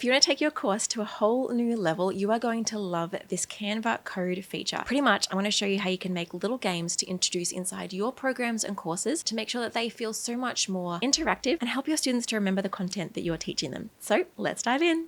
if you want to take your course to a whole new level, you are going to love this Canva Code feature. Pretty much, I want to show you how you can make little games to introduce inside your programs and courses to make sure that they feel so much more interactive and help your students to remember the content that you're teaching them. So let's dive in.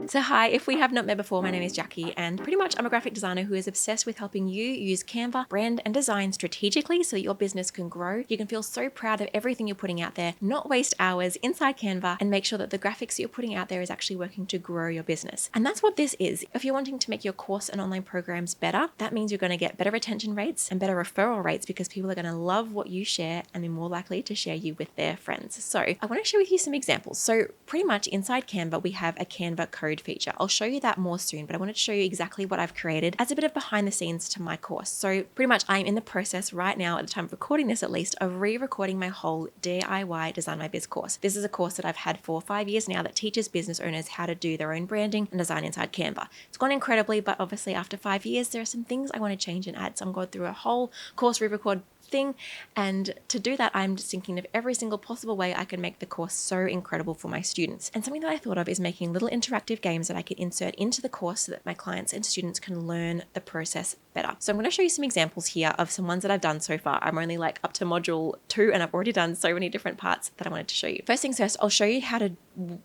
So hi, if we have not met before, my name is Jackie, and pretty much I'm a graphic designer who is obsessed with helping you use Canva, brand and design strategically so that your business can grow. You can feel so proud of everything you're putting out there, not waste hours inside Canva, and make sure that the graphics that you're putting out there is actually working to grow your business. And that's what this is. If you're wanting to make your course and online programs better, that means you're going to get better retention rates and better referral rates because people are going to love what you share and be more likely to share you with their friends. So I want to share with you some examples. So pretty much inside Canva, we have a Canva Code feature. I'll show you that more soon, but I wanted to show you exactly what I've created as a bit of behind the scenes to my course. So pretty much I'm in the process right now, at the time of recording this at least, of re-recording my whole DIY Design My Biz course. This is a course that I've had for 5 years now that teaches business owners how to do their own branding and design inside Canva. It's gone incredibly, but obviously after 5 years, there are some things I want to change and add. So I'm going through a whole course re-record thing, and to do that I'm just thinking of every single possible way I can make the course so incredible for my students. And something that I thought of is making little interactive games that I could insert into the course so that my clients and students can learn the process better. So I'm going to show you some examples here of some ones that I've done so far. I'm only like up to module 2 and I've already done so many different parts that I wanted to show you. First things first, I'll show you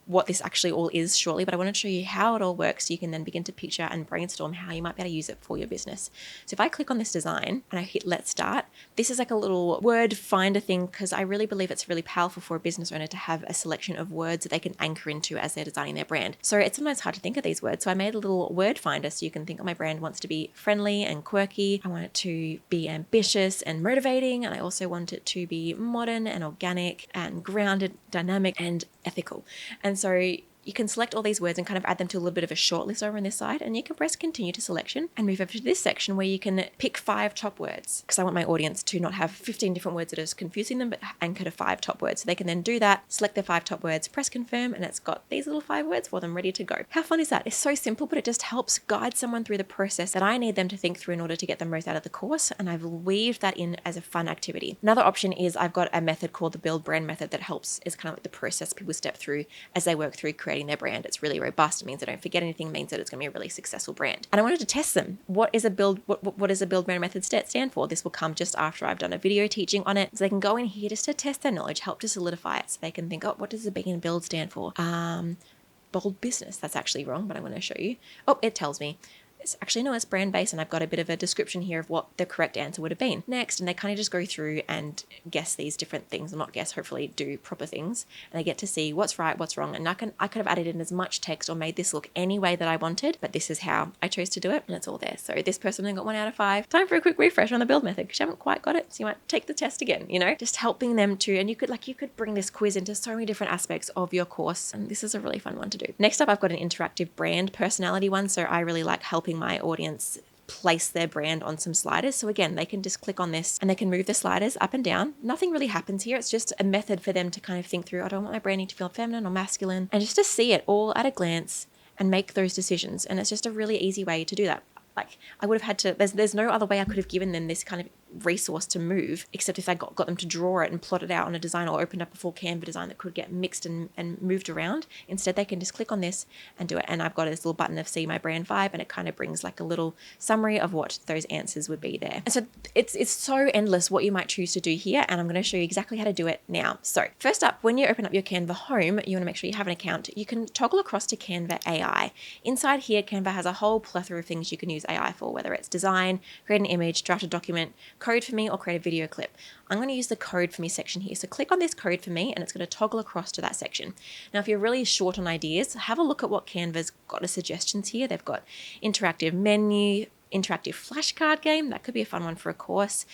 what this actually all is shortly, but I want to show you how it all works so you can then begin to picture and brainstorm how you might be able to use it for your business. So if I click on this design and I hit Let's Start, this is like a little word finder thing because I really believe it's really powerful for a business owner to have a selection of words that they can anchor into as they're designing their brand. So it's sometimes hard to think of these words. So I made a little word finder so you can think, oh, my brand wants to be friendly and quirky. I want it to be ambitious and motivating. And I also want it to be modern and organic and grounded, dynamic and ethical. And so you can select all these words and kind of add them to a little bit of a short list over on this side, and you can press continue to selection and move over to this section where you can pick 5 top words, because I want my audience to not have 15 different words that are confusing them, but anchor to 5 top words. So they can then do that, select their 5 top words, press confirm, and it's got these little 5 words for them ready to go. How fun is that? It's so simple, but it just helps guide someone through the process that I need them to think through in order to get the most out of the course, and I've weaved that in as a fun activity. Another option is I've got a method called the build brand method that helps, is kind of like the process people step through as they work through creating their brand. It's really robust. It means they don't forget anything. It means that it's going to be a really successful brand. And I wanted to test them. What does a build brand method stand for? This will come just after I've done a video teaching on it. So they can go in here just to test their knowledge, help to solidify it. So they can think, oh, what does the B in build stand for? Bold business. That's actually wrong, but I'm going to show you. Oh, it tells me. It's brand based, and I've got a bit of a description here of what the correct answer would have been. Next, and they kind of just go through and guess these different things, or not guess, hopefully do proper things, and they get to see what's right, what's wrong. And I could have added in as much text or made this look any way that I wanted, but this is how I chose to do it, and it's all there. So this person only got 1 out of 5. Time for a quick refresh on the build method because you haven't quite got it, so you might take the test again, just helping them to, and you could bring this quiz into so many different aspects of your course, and this is a really fun one to do. Next up, I've got an interactive brand personality one, so I really like helping my audience place their brand on some sliders. So again, they can just click on this and they can move the sliders up and down. Nothing really happens here. It's just a method for them to kind of think through, I don't want my branding to feel feminine or masculine, and just to see it all at a glance and make those decisions. And it's just a really easy way to do that. Like I would have had to, there's no other way I could have given them this kind of resource to move, except if I got them to draw it and plot it out on a design, or opened up a full Canva design that could get mixed and moved around. Instead, they can just click on this and do it. And I've got this little button of see my brand vibe, and it kind of brings like a little summary of what those answers would be there. And so it's so endless what you might choose to do here, and I'm going to show you exactly how to do it now. So first up, when you open up your Canva home, you want to make sure you have an account. You can toggle across to Canva AI. Inside here, Canva has a whole plethora of things you can use AI for, whether it's design, create an image, draft a document, code for me, or create a video clip. I'm going to use the code for me section here. So click on this code for me, and it's going to toggle across to that section. Now, if you're really short on ideas, have a look at what Canva's got as suggestions here. They've got interactive menu, interactive flashcard game. That could be a fun one for a course.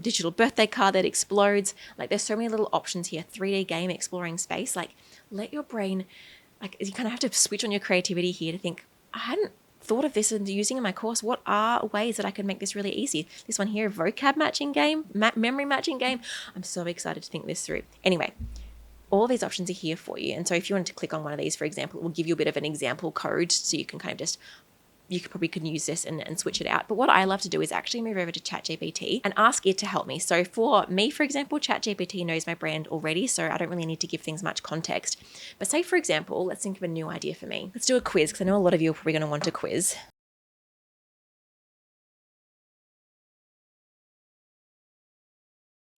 Digital birthday card that explodes. Like there's so many little options here. 3D game exploring space. Like let your brain, like you kind of have to switch on your creativity here to think, I hadn't thought of this and using in my course. What are ways that I can make this really easy? This one here, vocab matching game, memory matching game. I'm so excited to think this through. Anyway, all these options are here for you. And so if you wanted to click on one of these, for example, it will give you a bit of an example code so you can kind of just you probably could use this and switch it out. But what I love to do is actually move over to ChatGPT and ask it to help me. So for me, for example, ChatGPT knows my brand already, so I don't really need to give things much context. But say, for example, let's think of a new idea for me. Let's do a quiz, because I know a lot of you are probably going to want a quiz.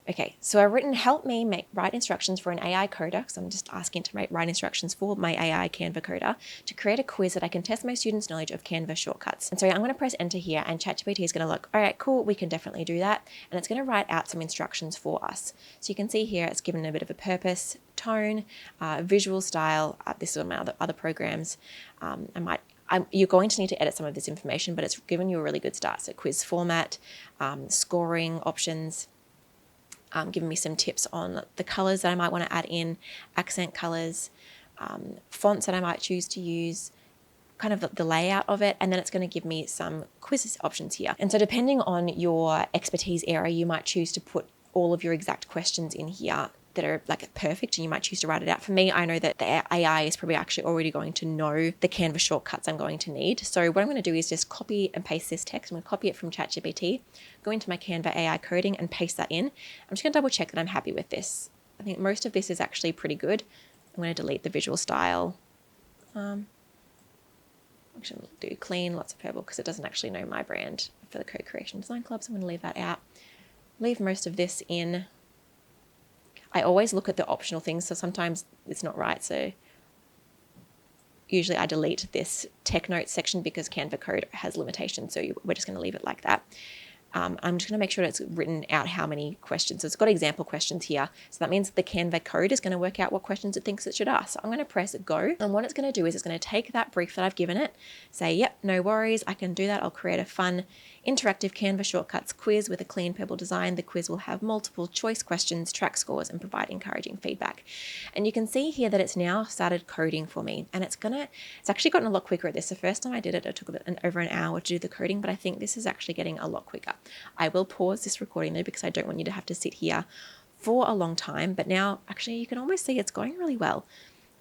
Okay, so I've written help me write instructions for an AI coder, because I'm just asking to write instructions for my AI Canva coder to create a quiz that I can test my students' knowledge of Canva shortcuts. And so I'm going to press enter here, and ChatGPT is going to look, all right, cool, we can definitely do that. And it's going to write out some instructions for us. So you can see here it's given a bit of a purpose, tone, visual style. This is my other programs. You're going to need to edit some of this information, but it's given you a really good start. So quiz format, scoring options, giving me some tips on the colors that I might want to add in, accent colors, fonts that I might choose to use, kind of the layout of it, and then it's going to give me some quiz options here. And so depending on your expertise area, you might choose to put all of your exact questions in here that are like perfect, and you might choose to write it out. For me, I know that the AI is probably actually already going to know the Canva shortcuts I'm going to need. So what I'm going to do is just copy and paste this text. I'm going to copy it from ChatGPT, go into my Canva AI coding and paste that in. I'm just going to double check that I'm happy with this. I think most of this is actually pretty good. I'm going to delete the visual style. Actually, I'll do clean, lots of purple, because it doesn't actually know my brand for the Co-Creation Design Club. So I'm going to leave that out. Leave most of this in. I always look at the optional things, so sometimes it's not right. So usually I delete this tech notes section because Canva Code has limitations. So we're just going to leave it like that. I'm just going to make sure it's written out how many questions. So it's got example questions here. So that means the Canva Code is going to work out what questions it thinks it should ask. So I'm going to press go. And what it's going to do is it's going to take that brief that I've given it, say, yep, no worries, I can do that. I'll create a fun interactive Canva shortcuts quiz with a clean purple design. The quiz will have multiple choice questions, track scores, and provide encouraging feedback. And you can see here that it's now started coding for me. And it's actually gotten a lot quicker at this. The first time I did it, it took over an hour to do the coding, but I think this is actually getting a lot quicker. I will pause this recording though, because I don't want you to have to sit here for a long time. But now actually you can almost see it's going really well.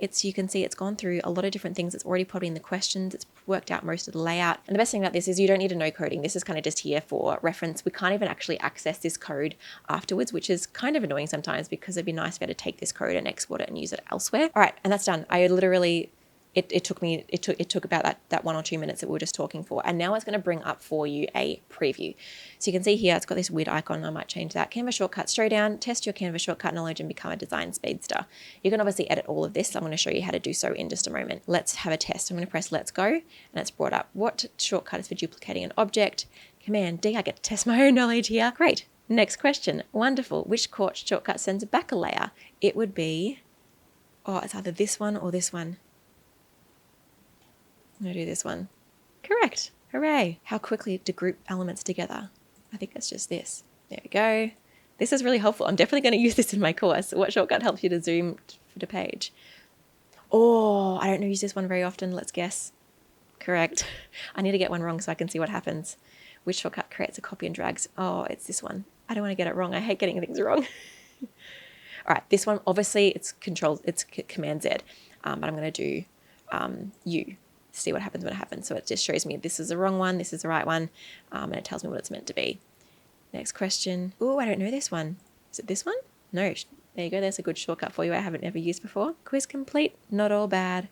You can see it's gone through a lot of different things. It's already put in the questions. It's worked out most of the layout. And the best thing about this is you don't need to know coding. This is kind of just here for reference. We can't even actually access this code afterwards, which is kind of annoying sometimes, because it'd be nice to be able to take this code and export it and use it elsewhere. All right, and that's done. I literally It took about that 1 or 2 minutes that we were just talking for. And now it's going to bring up for you a preview. So you can see here, it's got this weird icon. I might change that. Canva shortcut straight down, test your Canva shortcut knowledge and become a design speedster. You can obviously edit all of this. So I'm going to show you how to do so in just a moment. Let's have a test. I'm going to press let's go, and it's brought up what shortcut is for duplicating an object. Command D, I get to test my own knowledge here. Great. Next question. Wonderful. Which court shortcut sends back a layer? It would be, it's either this one or this one. I'm going to do this one. Correct. Hooray. How quickly to group elements together. I think it's just this. There we go. This is really helpful. I'm definitely going to use this in my course. What shortcut helps you to zoom to page? Oh, I don't use this one very often. Let's guess. Correct. I need to get one wrong so I can see what happens. Which shortcut creates a copy and drags? Oh, it's this one. I don't want to get it wrong. I hate getting things wrong. All right. This one, obviously, it's Command Z. But I'm going to do U. See what happens when it happens. So it just shows me this is the wrong one, this is the right one, and it tells me what it's meant to be. Next question. Oh, I don't know this one. Is it this one? No. There you go. There's a good shortcut for you I haven't ever used before. Quiz complete. Not all bad.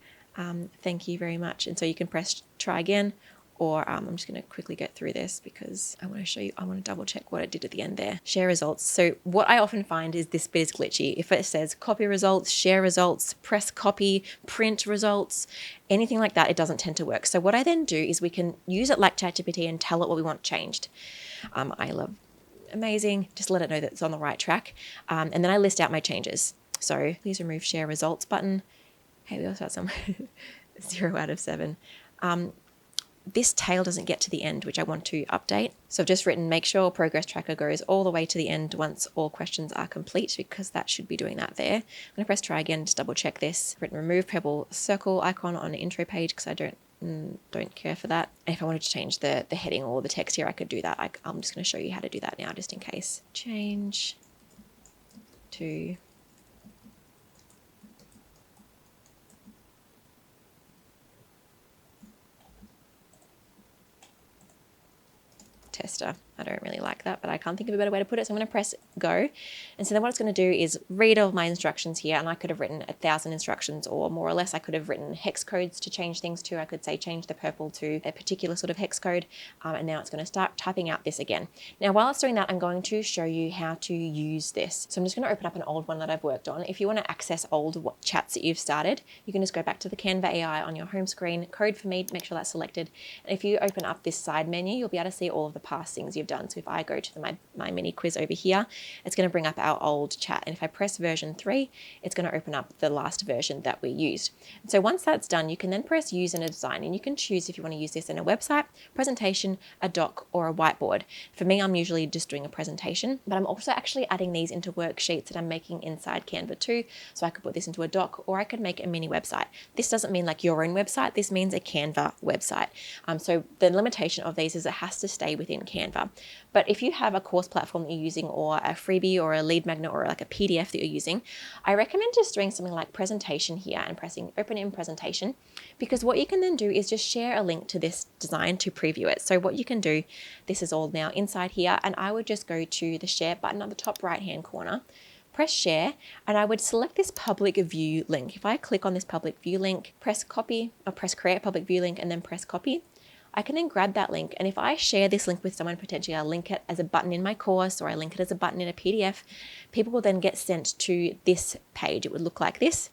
Thank you very much. And so you can press try again, or I'm just going to quickly get through this because I want to show you, I want to double check what it did at the end there. Share results. So what I often find is this bit is glitchy. If it says copy results, share results, press copy, print results, anything like that, it doesn't tend to work. So what I then do is we can use it like ChatGPT and tell it what we want changed. I love amazing. Just let it know that it's on the right track. And then I list out my changes. So please remove share results button. Hey, we also have some 0 out of 7. This tail doesn't get to the end, which I want to update. So I've just written, make sure progress tracker goes all the way to the end once all questions are complete, because that should be doing that there. I'm going to press try again, just double check this. I've written remove purple circle icon on the intro page because I don't care for that. And if I wanted to change the heading or the text here, I could do that. I'm just going to show you how to do that now, just in case. Change to tester. I don't really like that, but I can't think of a better way to put it. So I'm going to press go. And so then what it's going to do is read all my instructions here. And I could have written 1,000 instructions or more or less. I could have written hex codes to change things to. I could say change the purple to a particular sort of hex code. And now it's going to start typing out this again. Now, while it's doing that, I'm going to show you how to use this. So I'm just going to open up an old one that I've worked on. If you want to access old chats that you've started, you can just go back to the Canva AI on your home screen, code for me, make sure that's selected. And if you open up this side menu, you'll be able to see all of the past things you've done. So if I go to my mini quiz over here, it's going to bring up our old chat. And if I press version 3, it's going to open up the last version that we used. And so once that's done, you can then press use in a design, and you can choose if you want to use this in a website, presentation, a doc, or a whiteboard. For me, I'm usually just doing a presentation, but I'm also actually adding these into worksheets that I'm making inside Canva too. So I could put this into a doc, or I could make a mini website. This doesn't mean like your own website. This means a Canva website. So the limitation of these is it has to stay within Canva. But if you have a course platform that you're using, or a freebie or a lead magnet or like a PDF that you're using, I recommend just doing something like presentation here and pressing open in presentation, because what you can then do is just share a link to this design to preview it. So what you can do, this is all now inside here, and I would just go to the share button on the top right hand corner, press share, and I would select this public view link. If I click on this public view link, press copy, or press create public view link and then press copy, I can then grab that link. And if I share this link with someone, potentially I'll link it as a button in my course, or I link it as a button in a PDF, people will then get sent to this page. It would look like this.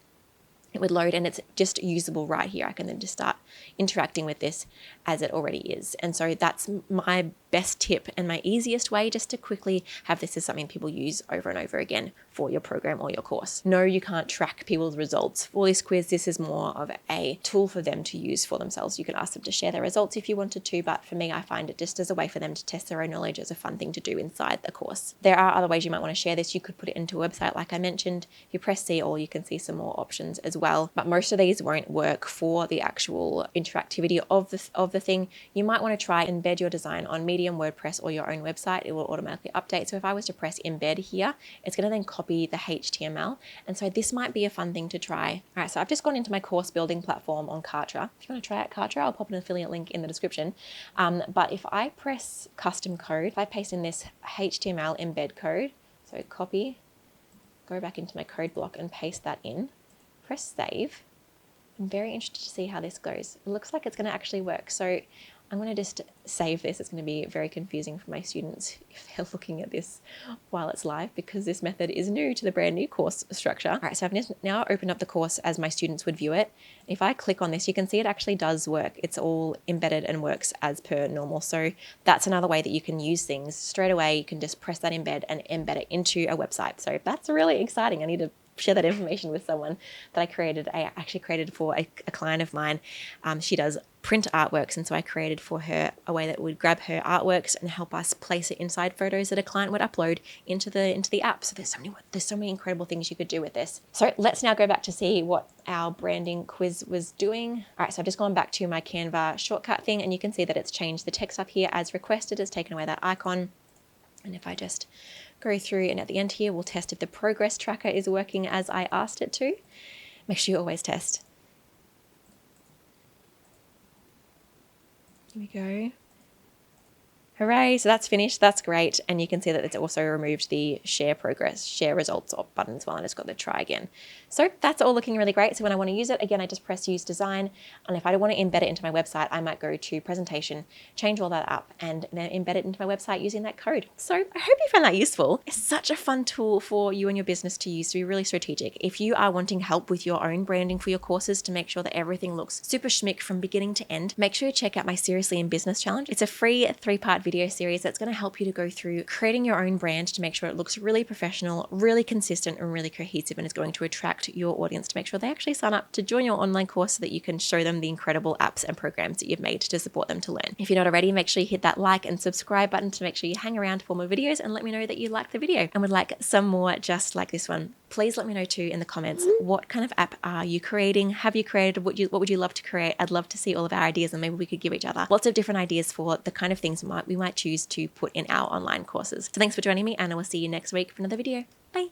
It would load, and it's just usable right here. I can then just start interacting with this as it already is. And so that's my best tip and my easiest way just to quickly have this as something people use over and over again for your program or your course. No, you can't track people's results. For this quiz, this is more of a tool for them to use for themselves. You can ask them to share their results if you wanted to, but for me, I find it just as a way for them to test their own knowledge, as a fun thing to do inside the course. There are other ways you might want to share this. You could put it into a website like I mentioned. If you press see all, you can see some more options as well. But most of these won't work for the actual interactivity of the thing. You might want to try embed your design on Medium, WordPress, or your own website. It will automatically update. So if I was to press embed here, it's going to then copy the HTML. And so this might be a fun thing to try. All right, so I've just gone into my course building platform on Kartra. If you want to try out Kartra, I'll pop an affiliate link in the description. But if I press custom code, if I paste in this HTML embed code, so copy, go back into my code block and paste that in, press save. I'm very interested to see how this goes. It looks like it's going to actually work. So I'm going to just save this. It's going to be very confusing for my students if they're looking at this while it's live, because this method is new to the brand new course structure. All right, so I've now opened up the course as my students would view it. If I click on this, you can see it actually does work. It's all embedded and works as per normal. So that's another way that you can use things straight away. You can just press that embed and embed it into a website. So that's really exciting. I need to share that information with someone that I actually created for a client of mine. She does print artworks, and so I created for her a way that would grab her artworks and help us place it inside photos that a client would upload into the app. So there's so many incredible things you could do with this. So let's now go back to see what our branding quiz was doing. All right, so I've just gone back to my Canva shortcut thing, and you can see that it's changed the text up here as requested. It's taken away that icon. And if I just go through, and at the end here, we'll test if the progress tracker is working as I asked it to. Make sure you always test. Here we go. Hooray, so that's finished, that's great. And you can see that it's also removed the share results button as well, and it's got the try again. So that's all looking really great. So when I want to use it, again, I just press use design. And if I want to embed it into my website, I might go to presentation, change all that up, and then embed it into my website using that code. So I hope you found that useful. It's such a fun tool for you and your business to use to be really strategic. If you are wanting help with your own branding for your courses to make sure that everything looks super schmick from beginning to end, make sure you check out my Seriously in Business Challenge. It's a free 3-part video series that's going to help you to go through creating your own brand to make sure it looks really professional, really consistent, and really cohesive, and is going to attract your audience to make sure they actually sign up to join your online course so that you can show them the incredible apps and programs that you've made to support them to learn. If you're not already, make sure you hit that like and subscribe button to make sure you hang around for more videos, and let me know that you liked the video and would like some more just like this one. Please let me know too in the comments, what kind of app are you creating? Have you created? What would you love to create? I'd love to see all of our ideas, and maybe we could give each other lots of different ideas for the kind of things we might choose to put in our online courses. So thanks for joining me, and I will see you next week for another video. Bye.